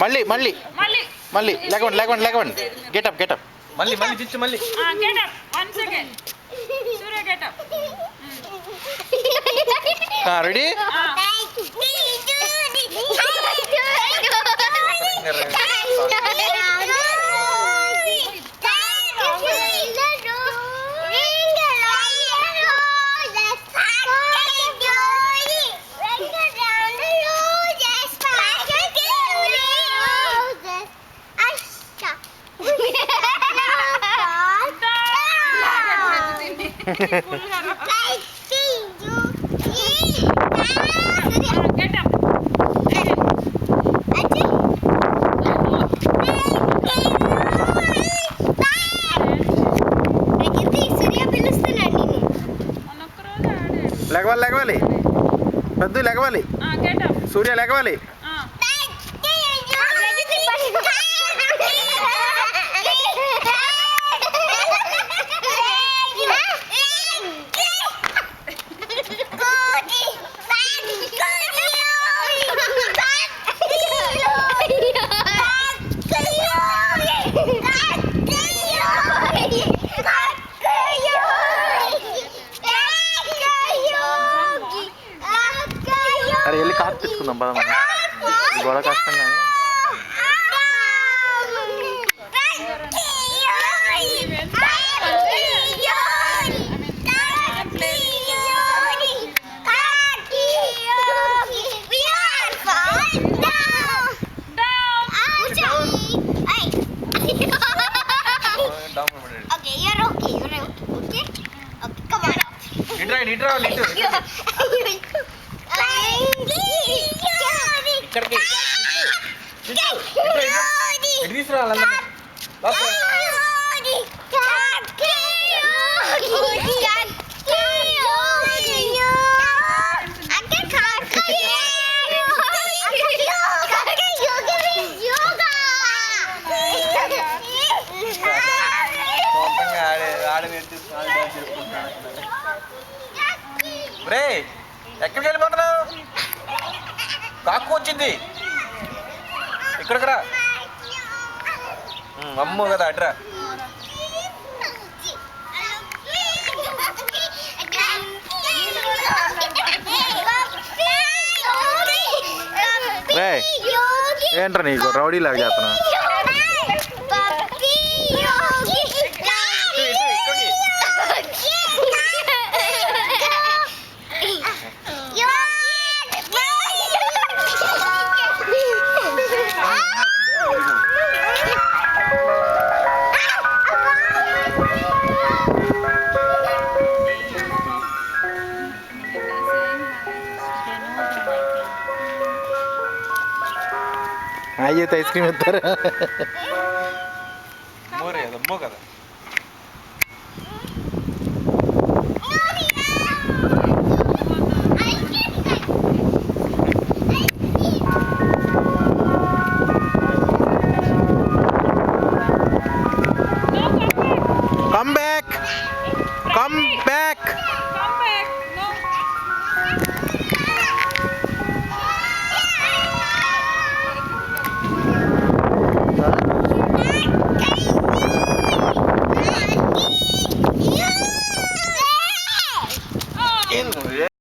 మళ్ళీ మళ్ళీ మళ్ళీ లేకండి లేకండి లేకండి గెటప్ గెటప్ మళ్ళీ మళ్ళీ చిచ్చు మళ్ళీ గెటప్ 1 సెకండ్ సూర్య గెటప్ రెడీ లెగవాలి లెగవాలి పెద్ద లెగవాలి సూర్య లెగవాలి అరే వెళ్ళి కార్ తెచ్చుకుందాం పద మనం గొడవ కష్టం కానీ ఇక్కడికి తీసుకురావాలి రే ఎక్కడికి వెళ్ళిపోతున్నావు కాకు వచ్చింది ఇక్కడికి రా అమ్మో కదా అడ్రా రే ఏంట్రా నీకు రౌడీ లాగా చేస్తున్నా అయితే ఐస్ క్రీమ్ ఇస్తారా మోరే అమ్మో కదా కమ్ బ్యాక్ కమ్ బ్యాక్